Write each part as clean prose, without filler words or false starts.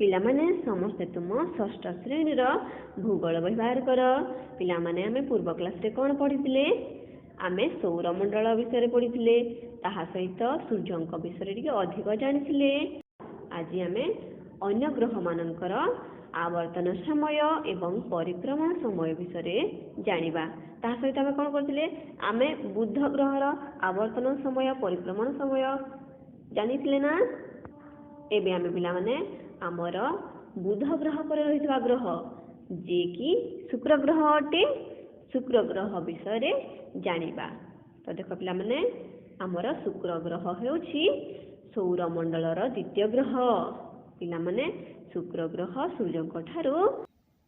ପିଲାମାନେ ସମସ୍ତେ ତୁମ ଷଷ୍ଠ ଶ୍ରେଣୀର ଭୂଗୋଳ ବହି ବାହାର କର। ପିଲାମାନେ ଆମେ ପୂର୍ବ କ୍ଲାସରେ କ'ଣ ପଢ଼ିଥିଲେ? ଆମେ ସୌରମଣ୍ଡଳ ବିଷୟରେ ପଢ଼ିଥିଲେ। ତାହା ସହିତ ସୂର୍ଯ୍ୟଙ୍କ ବିଷୟରେ ଟିକେ ଅଧିକ ଜାଣିଥିଲେ। ଆଜି ଆମେ ଅନ୍ୟ ଗ୍ରହମାନଙ୍କର ଆବର୍ତ୍ତନ ସମୟ ଏବଂ ପରିକ୍ରମଣ ସମୟ ବିଷୟରେ ଜାଣିବା। ତାହା ସହିତ ଆମେ କ'ଣ କରିଥିଲେ? ଆମେ ବୁଧ ଗ୍ରହର ଆବର୍ତ୍ତନ ସମୟ ପରିକ୍ରମଣ ସମୟ ଜାଣିଥିଲେ ନା? ଏବେ ଆମେ ପିଲାମାନେ ଆମର ବୁଧ ଗ୍ରହ ପରେ ରହିଥିବା ଗ୍ରହ ଯିଏକି ଶୁକ୍ର ଗ୍ରହ ଅଟେ, ଶୁକ୍ର ଗ୍ରହ ବିଷୟରେ ଜାଣିବା। ତ ଦେଖ ପିଲାମାନେ, ଆମର ଶୁକ୍ର ଗ୍ରହ ହେଉଛି ସୌରମଣ୍ଡଳର ଦ୍ୱିତୀୟ ଗ୍ରହ। ପିଲାମାନେ, ଶୁକ୍ର ଗ୍ରହ ସୂର୍ଯ୍ୟଙ୍କ ଠାରୁ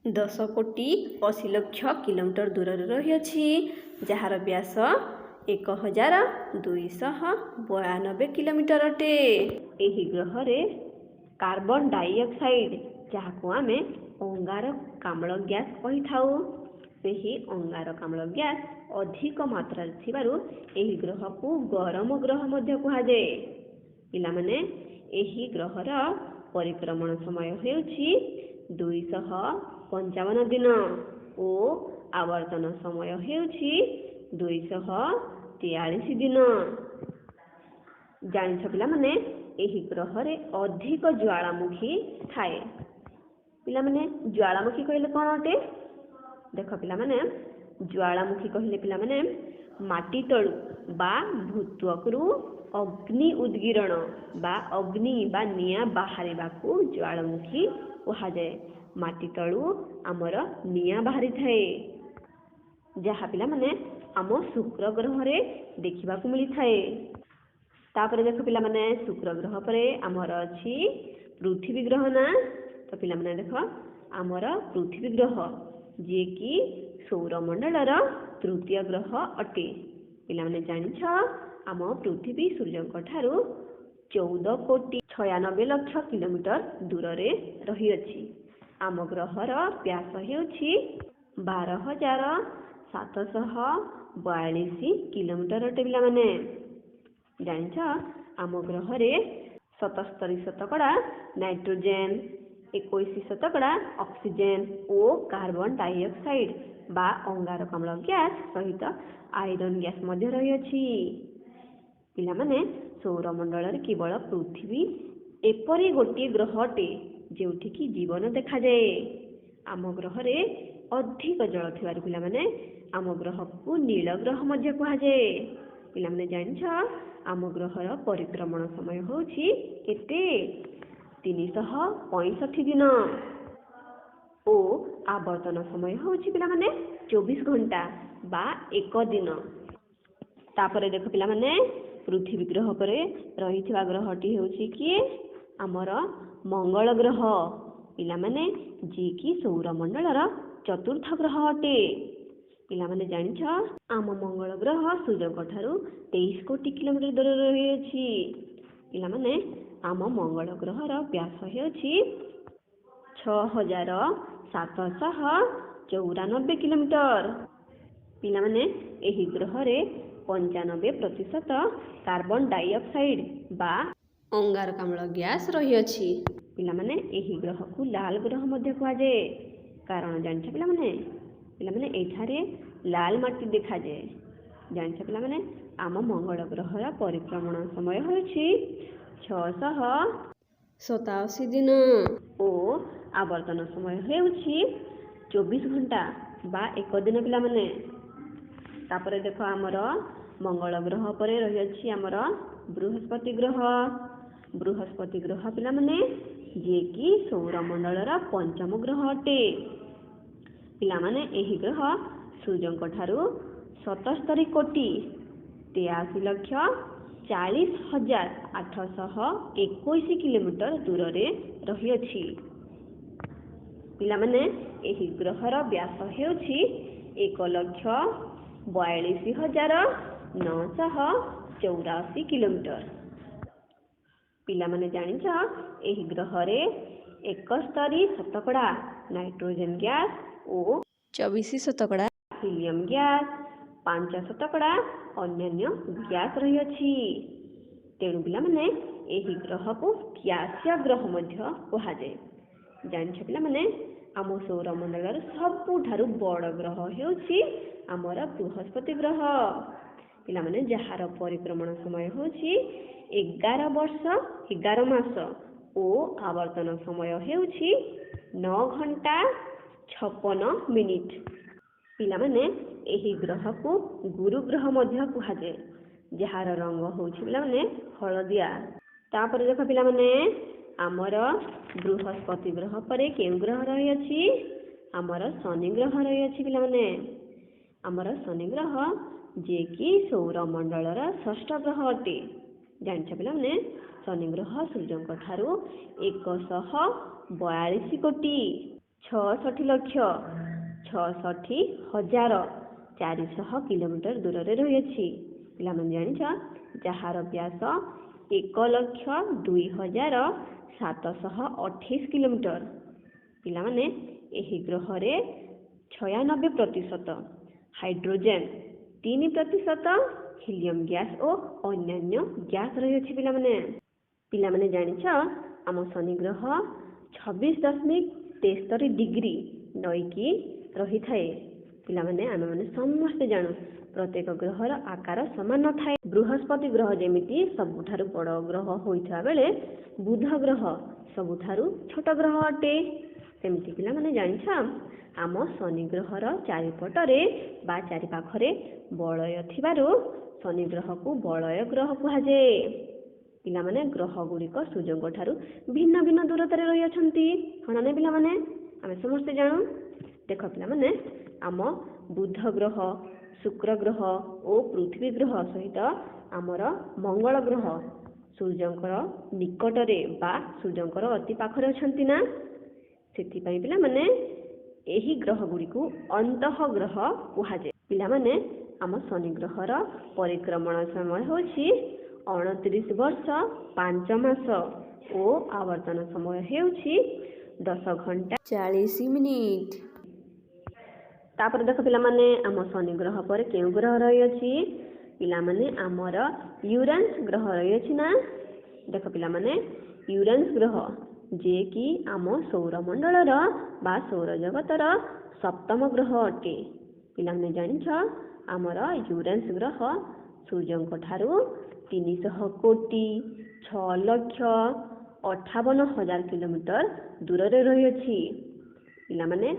10,80,00,000 କିଲୋମିଟର ଦୂରରେ ରହିଅଛି, ଯାହାର ବ୍ୟାସ 1,292 କିଲୋମିଟର ଅଟେ। ଏହି ଗ୍ରହରେ କାର୍ବନ ଡାଇଅକ୍ସାଇଡ, ଯାହାକୁ ଆମେ ଅଙ୍ଗାରକାମ୍ଳ ଗ୍ୟାସ କହିଥାଉ, ସେହି ଅଙ୍ଗାରକାମ୍ଳ ଗ୍ୟାସ ଅଧିକ ମାତ୍ରାରେ ଥିବାରୁ ଏହି ଗ୍ରହକୁ ଗରମ ଗ୍ରହ ମଧ୍ୟ କୁହାଯାଏ। ପିଲାମାନେ, ଏହି ଗ୍ରହର ପରିକ୍ରମଣ ସମୟ ହେଉଛି 255 ଦିନ ଓ ଆବର୍ତ୍ତନ ସମୟ ହେଉଛି 243 ଦିନ। ଜାଣିଛ ପିଲାମାନେ, ଏହି ଗ୍ରହରେ ଅଧିକ ଜ୍ୱାଳାମୁଖୀ ଥାଏ। ପିଲାମାନେ, ଜ୍ୱାଳାମୁଖୀ କହିଲେ କ'ଣ ଅଟେ? ଦେଖ ପିଲାମାନେ, ଜ୍ୱାଳାମୁଖୀ କହିଲେ ପିଲାମାନେ ମାଟି ତଳୁ ବା ଭୂତ୍ୱକରୁ ଅଗ୍ନି ଉଦ୍ଗୀରଣ ବା ଅଗ୍ନି ବା ନିଆଁ ବାହାରିବାକୁ ଜ୍ୱାଳାମୁଖୀ କୁହାଯାଏ। ମାଟି ତଳୁ ଆମର ନିଆଁ ବାହାରିଥାଏ, ଯାହା ପିଲାମାନେ ଆମ ଶୁକ୍ର ଗ୍ରହରେ ଦେଖିବାକୁ ମିଳିଥାଏ। ତାପରେ ଦେଖ ପିଲାମାନେ, ଶୁକ୍ର ଗ୍ରହ ପରେ ଆମର ଅଛି ପୃଥିବୀ ଗ୍ରହ ନା? ତ ପିଲାମାନେ ଦେଖ, ଆମର ପୃଥିବୀ ଗ୍ରହ ଯିଏକି ସୌରମଣ୍ଡଳର ତୃତୀୟ ଗ୍ରହ ଅଟେ। ପିଲାମାନେ ଜାଣିଛ, ଆମ ପୃଥିବୀ ସୂର୍ଯ୍ୟଙ୍କ ଠାରୁ 14,96,00,000 କିଲୋମିଟର ଦୂରରେ ରହିଅଛି। ଆମ ଗ୍ରହର ବ୍ୟାସ ହେଉଛି 12,742 କିଲୋମିଟର ଅଟେ। ପିଲାମାନେ ଜାଣିଛ, ଆମ ଗ୍ରହରେ 77% ନାଇଟ୍ରୋଜେନ, 21% ଅକ୍ସିଜେନ ଓ କାର୍ବନ ଡାଇଅକ୍ସାଇଡ ବା ଅଙ୍ଗାରକାମ୍ଳ ଗ୍ୟାସ ସହିତ ଆଇରନ୍ ଗ୍ୟାସ ମଧ୍ୟ ରହିଅଛି। ପିଲାମାନେ, ସୌରମଣ୍ଡଳରେ କେବଳ ପୃଥିବୀ ଏପରି ଗୋଟିଏ ଗ୍ରହ ଅଟେ ଯେଉଁଠିକି ଜୀବନ ଦେଖାଯାଏ। ଆମ ଗ୍ରହରେ ଅଧିକ ଜଳ ଥିବାରୁ ପିଲାମାନେ ଆମ ଗ୍ରହକୁ ନୀଳ ଗ୍ରହ ମଧ୍ୟ କୁହାଯାଏ। ପିଲାମାନେ ଜାଣିଛ, ଆମ ଗ୍ରହର ପରିକ୍ରମଣ ସମୟ ହେଉଛି କେତେ? 365 ଦିନ ଓ ଆବର୍ତ୍ତନ ସମୟ ହେଉଛି ପିଲାମାନେ 24 ଘଣ୍ଟା ବା 1 ଦିନ। ତାପରେ ଦେଖ ପିଲାମାନେ, ପୃଥିବୀ ଗ୍ରହ ପରେ ରହିଥିବା ଗ୍ରହଟି ହେଉଛି କିଏ? ଆମର ମଙ୍ଗଳ ଗ୍ରହ। ପିଲାମାନେ, ଯିଏକି ସୌରମଣ୍ଡଳର ଚତୁର୍ଥ ଗ୍ରହ ଅଟେ। ପିଲାମାନେ ଜାଣିଛ, ଆମ ମଙ୍ଗଳ ଗ୍ରହ ସୂର୍ଯ୍ୟଙ୍କ ଠାରୁ 23 କୋଟି କିଲୋମିଟର ଦୂରରେ ରହିଅଛି। ପିଲାମାନେ, ଆମ ମଙ୍ଗଳ ଗ୍ରହର ବ୍ୟାସ ହେଉଛି 6,794 କିଲୋମିଟର। ପିଲାମାନେ, ଏହି ଗ୍ରହରେ 95% କାର୍ବନ ଡାଇଅକ୍ସାଇଡ ବା ଅଙ୍ଗାରକାମ୍ଳ ଗ୍ୟାସ ରହିଅଛି। ପିଲାମାନେ, ଏହି ଗ୍ରହକୁ ଲାଲ ଗ୍ରହ ମଧ୍ୟ କୁହାଯାଏ। କାରଣ ଜାଣିଛ ପିଲାମାନେ, ଏଠାରେ ଲାଲ ମାଟି ଦେଖାଯାଏ। ଜାଣିଛ ପିଲାମାନେ, ଆମ ମଙ୍ଗଳ ଗ୍ରହର ପରିକ୍ରମଣ ସମୟ ହେଉଛି 687 ଦିନ ଓ ଆବର୍ତ୍ତନ ସମୟ ହେଉଛି 24 ଘଣ୍ଟା ବା 1 ଦିନ। ପିଲାମାନେ, ତାପରେ ଦେଖ, ଆମର ମଙ୍ଗଳ ଗ୍ରହ ପରେ ରହିଅଛି ଆମର ବୃହସ୍ପତି ଗ୍ରହ। ବୃହସ୍ପତି ଗ୍ରହ ପିଲାମାନେ, ଯିଏକି ସୌରମଣ୍ଡଳର ପଞ୍ଚମ ଗ୍ରହ ଅଟେ। ପିଲାମାନେ, ଏହି ଗ୍ରହ ସୂର୍ଯ୍ୟଙ୍କ ଠାରୁ 77,40,40,821 କିଲୋମିଟର ଦୂରରେ ରହିଅଛି। ପିଲାମାନେ, ଏହି ଗ୍ରହର ବ୍ୟାସ ହେଉଛି 1,42,984 କିଲୋମିଟର। ପିଲାମାନେ ଜାଣିଛ, ଏହି ଗ୍ରହରେ 71% ନାଇଟ୍ରୋଜେନ ଗ୍ୟାସ ଓ 24% ହିଲିୟମ ଗ୍ୟାସ, 5% ଅନ୍ୟାନ୍ୟ ଗ୍ୟାସ ରହିଅଛି। ତେଣୁ ପିଲାମାନେ, ଏହି ଗ୍ରହକୁ ଗ୍ୟାସୀୟ ଗ୍ରହ ମଧ୍ୟ କୁହାଯାଏ। ଜାଣିଛ ପିଲାମାନେ ଆମ ସୌରମଣ୍ଡଳର ସବୁଠାରୁ ବଡ଼ ଗ୍ରହ ହେଉଛି ଆମର ବୃହସ୍ପତି ଗ୍ରହ। ପିଲାମାନେ ଯାହାର ପରିକ୍ରମଣ ସମୟ ହେଉଛି 11 ବର୍ଷ 11 ମାସ ଓ ଆବର୍ତ୍ତନ ସମୟ ହେଉଛି 9 ଘଣ୍ଟା 56 ମିନିଟ୍। ପିଲାମାନେ ଏହି ଗ୍ରହକୁ ଗୁରୁ ଗ୍ରହ ମଧ୍ୟ କୁହାଯାଏ, ଯାହାର ରଙ୍ଗ ହେଉଛି ପିଲାମାନେ ହଳଦିଆ। ତାପରେ ଦେଖ ପିଲାମାନେ ଆମର ବୃହସ୍ପତି ଗ୍ରହ ପରେ କେଉଁ ଗ୍ରହ ରହିଅଛି? ଆମର ଶନି ଗ୍ରହ ରହିଅଛି ପିଲାମାନେ। ଆମର ଶନି ଗ୍ରହ ଯିଏକି ସୌରମଣ୍ଡଳର ଷଷ୍ଠ ଗ୍ରହ ଅଟେ। ଜାଣିଛ ପିଲାମାନେ ଶନି ଗ୍ରହ ସୂର୍ଯ୍ୟଙ୍କ ଠାରୁ 142 କୋଟି 66 ଲକ୍ଷ 66,400 କିଲୋମିଟର ଦୂରରେ ରହିଅଛି। ପିଲାମାନେ ଜାଣିଛ ଯାହାର ବ୍ୟାସ 1,02,728 କିଲୋମିଟର। ପିଲାମାନେ ଏହି ଗ୍ରହରେ 96% ହାଇଡ୍ରୋଜେନ, 3% ହିଲିୟମ ଗ୍ୟାସ୍ ଓ ଅନ୍ୟାନ୍ୟ ଗ୍ୟାସ୍ ରହିଅଛି। ପିଲାମାନେ ଜାଣିଛ ଆମ ଶନି ଗ୍ରହ 26.73 ଡିଗ୍ରୀ ନଇକି ରହିଥାଏ। ପିଲାମାନେ ଆମେମାନେ ସମସ୍ତେ ଜାଣୁ ପ୍ରତ୍ୟେକ ଗ୍ରହର ଆକାର ସମାନ ନଥାଏ। ବୃହସ୍ପତି ଗ୍ରହ ଯେମିତି ସବୁଠାରୁ ବଡ଼ ଗ୍ରହ ହୋଇଥିବା ବେଳେ ବୁଧ ଗ୍ରହ ସବୁଠାରୁ ଛୋଟ ଗ୍ରହ ଅଟେ। ସେମିତି ପିଲାମାନେ ଜାଣିଛ ଆମ ଶନି ଗ୍ରହର ଚାରିପଟରେ ବା ଚାରିପାଖରେ ବଳୟ ଥିବାରୁ ଶନି ଗ୍ରହକୁ ବଳୟ ଗ୍ରହ କୁହାଯାଏ। ପିଲାମାନେ ଗ୍ରହ ଗୁଡ଼ିକ ସୂର୍ଯ୍ୟଙ୍କ ଠାରୁ ଭିନ୍ନ ଭିନ୍ନ ଦୂରତାରେ ରହିଅଛନ୍ତି। ହଁ ନା ପିଲାମାନେ ଆମେ ସମସ୍ତେ ଜାଣୁ। ଦେଖ ପିଲାମାନେ ଆମ ବୁଧ ଗ୍ରହ, ଶୁକ୍ର ଗ୍ରହ ଓ ପୃଥିବୀ ଗ୍ରହ ସହିତ ଆମର ମଙ୍ଗଳ ଗ୍ରହ ସୂର୍ଯ୍ୟଙ୍କର ନିକଟରେ ବା ସୂର୍ଯ୍ୟଙ୍କର ଅତି ପାଖରେ ଅଛନ୍ତି ନା। ସେଥିପାଇଁ ପିଲାମାନେ ଏହି ଗ୍ରହ ଗୁଡ଼ିକୁ ଅନ୍ତଃ ଗ୍ରହ କୁହାଯାଏ। ପିଲାମାନେ ଆମ ଶନି ଗ୍ରହର ପରିକ୍ରମଣ ସମୟ ହେଉଛି 29 ବର୍ଷ 5 ମାସ ଓ ଆବର୍ତ୍ତନ ସମୟ ହେଉଛି 10 ଘଣ୍ଟା 40 ମିନିଟ୍। ତାପରେ ଦେଖ ପିଲାମାନେ ଆମ ଶନି ଗ୍ରହ ପରେ କେଉଁ ଗ୍ରହ ରହିଅଛି? ପିଲାମାନେ ଆମର ୟୁରାନ୍ସ ଗ୍ରହ ରହିଅଛି ନା। ଦେଖ ପିଲାମାନେ ୟୁରାନ୍ସ ଗ୍ରହ ଯିଏକି ଆମ ସୌରମଣ୍ଡଳର ବା ସୌରଜଗତର 7ମ ଗ୍ରହ ଅଟେ। ପିଲାମାନେ ଜାଣିଛ ଆମର ୟୁରାନ୍ସ ଗ୍ରହ ସୂର୍ଯ୍ୟଙ୍କ ଠାରୁ 300 କୋଟି 6,58,000 କିଲୋମିଟର ଦୂରରେ ରହିଅଛି। ପିଲାମାନେ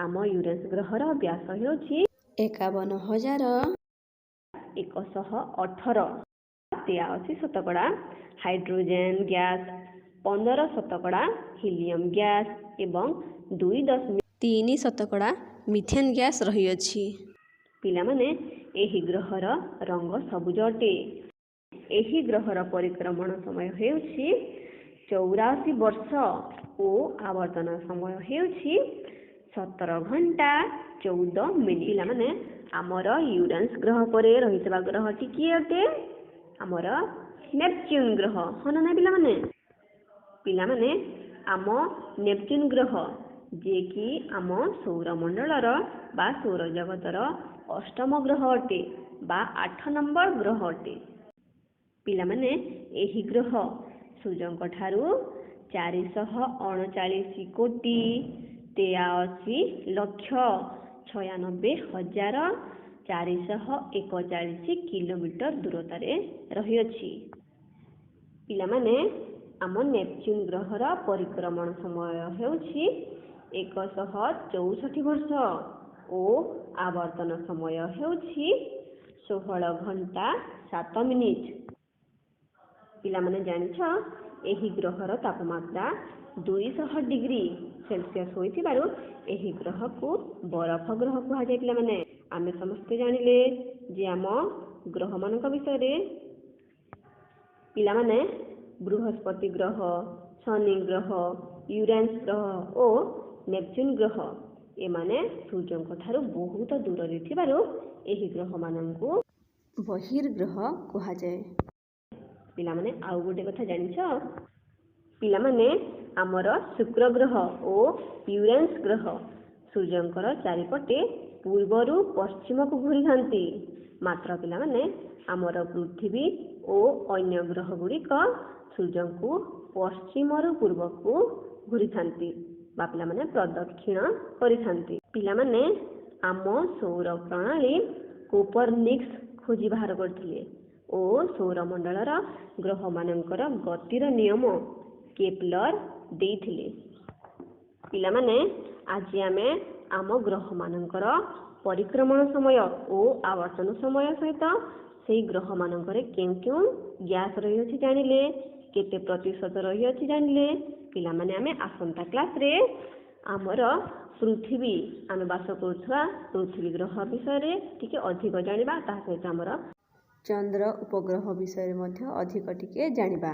ଆମ ୟୁରାନ୍ସ ଗ୍ରହର ବ୍ୟାସ ହେଉଛି 51,118। 83% ହାଇଡ୍ରୋଜେନ ଗ୍ୟାସ୍, 15% ହିଲିୟମ ଗ୍ୟାସ୍ ଏବଂ 2.3% ମିଥେନ୍ ଗ୍ୟାସ୍ ରହିଅଛି। ପିଲାମାନେ ଏହି ଗ୍ରହର ରଙ୍ଗ ସବୁଜ ଅଟେ। ଏହି ଗ୍ରହର ପରିକ୍ରମଣ ସମୟ ହେଉଛି 84 ବର୍ଷ ଓ ଆବର୍ତ୍ତନ ସମୟ ହେଉଛି 17 ଘଣ୍ଟା 14 ମିନିଟ୍। ପିଲାମାନେ ଆମର ୟୁରାନ୍ସ ଗ୍ରହ ପରେ ରହିଥିବା ଗ୍ରହଟି କିଏ ଅଟେ? ଆମର ନେପଚ୍ୟୁନ୍ ଗ୍ରହ। ହଁ ନା ପିଲାମାନେ? ପିଲାମାନେ ଆମ ନେପଚ୍ୟୁନ୍ ଗ୍ରହ ଯିଏକି ଆମ ସୌରମଣ୍ଡଳର ବା ସୌରଜଗତର 8ମ ଗ୍ରହ ଅଟେ ବା 8 ନମ୍ବର ଗ୍ରହ ଅଟେ। ପିଲାମାନେ ଏହି ଗ୍ରହ ସୂର୍ଯ୍ୟଙ୍କ ଠାରୁ 439 କୋଟି 83,96,441 କିଲୋମିଟର ଦୂରତାରେ ରହିଅଛି। ପିଲାମାନେ ଆମ ନେପଚ୍ୟୁନ୍ ଗ୍ରହର ପରିକ୍ରମଣ ସମୟ ହେଉଛି 164 ବର୍ଷ ଓ ଆବର୍ତ୍ତନ ସମୟ ହେଉଛି 16 ଘଣ୍ଟା 7 ମିନିଟ୍। ପିଲାମାନେ ଜାଣିଛ ଏହି ଗ୍ରହର ତାପମାତ୍ରା 200 ଡିଗ୍ରୀ ସେଲସିୟସ୍ ହୋଇଥିବାରୁ ଏହି ଗ୍ରହକୁ ବରଫ ଗ୍ରହ କୁହାଯାଏ। ପିଲାମାନେ ଆମେ ସମସ୍ତେ ଜାଣିଲେ ଯେ ଆମ ଗ୍ରହମାନଙ୍କ ବିଷୟରେ। ପିଲାମାନେ ବୃହସ୍ପତି ଗ୍ରହ, ଶନି ଗ୍ରହ, ୟୁରାନ୍ସ ଗ୍ରହ ଓ ନେପଚ୍ୟୁନ୍ ଗ୍ରହ ଏମାନେ ସୂର୍ଯ୍ୟଙ୍କ ଠାରୁ ବହୁତ ଦୂରରେ ଥିବାରୁ ଏହି ଗ୍ରହମାନଙ୍କୁ ବହିର୍ଗ୍ରହ କୁହାଯାଏ। ପିଲାମାନେ ଆଉ ଗୋଟେ କଥା ଜାଣିଛ? ପିଲାମାନେ ଆମର ଶୁକ୍ର ଗ୍ରହ ଓ ୟୁରାନ୍ସ ଗ୍ରହ ସୂର୍ଯ୍ୟଙ୍କର ଚାରିପଟେ ପୂର୍ବରୁ ପଶ୍ଚିମକୁ ଘୂରିଥାନ୍ତି। ମାତ୍ର ପିଲାମାନେ ଆମର ପୃଥିବୀ ଓ ଅନ୍ୟ ଗ୍ରହ ଗୁଡ଼ିକ ସୂର୍ଯ୍ୟଙ୍କୁ ପଶ୍ଚିମରୁ ପୂର୍ବକୁ ଘୂରିଥାନ୍ତି। ବା ପିଲାମାନେ ପ୍ରଦକ୍ଷିଣ କରିଥାନ୍ତି। ପିଲାମାନେ ଆମ ସୌର ପ୍ରଣାଳୀ କୋପରନିକସ୍ ଖୋଜି ବାହାର କରିଥିଲେ ଓ ସୌରମଣ୍ଡଳର ଗ୍ରହମାନଙ୍କର ଗତିର ନିୟମ କେପ୍ଲର ଦେଇଥିଲେ। ପିଲାମାନେ ଆଜି ଆମେ ଆମ ଗ୍ରହମାନଙ୍କର ପରିକ୍ରମଣ ସମୟ ଓ ଆବର୍ତ୍ତନ ସମୟ ସହିତ ସେହି ଗ୍ରହମାନଙ୍କରେ କେଉଁ କେଉଁ ଗ୍ୟାସ୍ ରହିଅଛି ଜାଣିଲେ, କେତେ ପ୍ରତିଶତ ରହିଅଛି ଜାଣିଲେ। ପିଲାମାନେ ଆମେ ଆସନ୍ତା କ୍ଲାସରେ ଆମର ପୃଥିବୀ, ଆମେ ବାସ କରୁଥିବା ପୃଥିବୀ ଗ୍ରହ ବିଷୟରେ ଟିକେ ଅଧିକ ଜାଣିବା। ତା ସହିତ ଆମର ଚନ୍ଦ୍ର ଉପଗ୍ରହ ବିଷୟରେ ମଧ୍ୟ ଅଧିକ ଟିକେ ଜାଣିବା।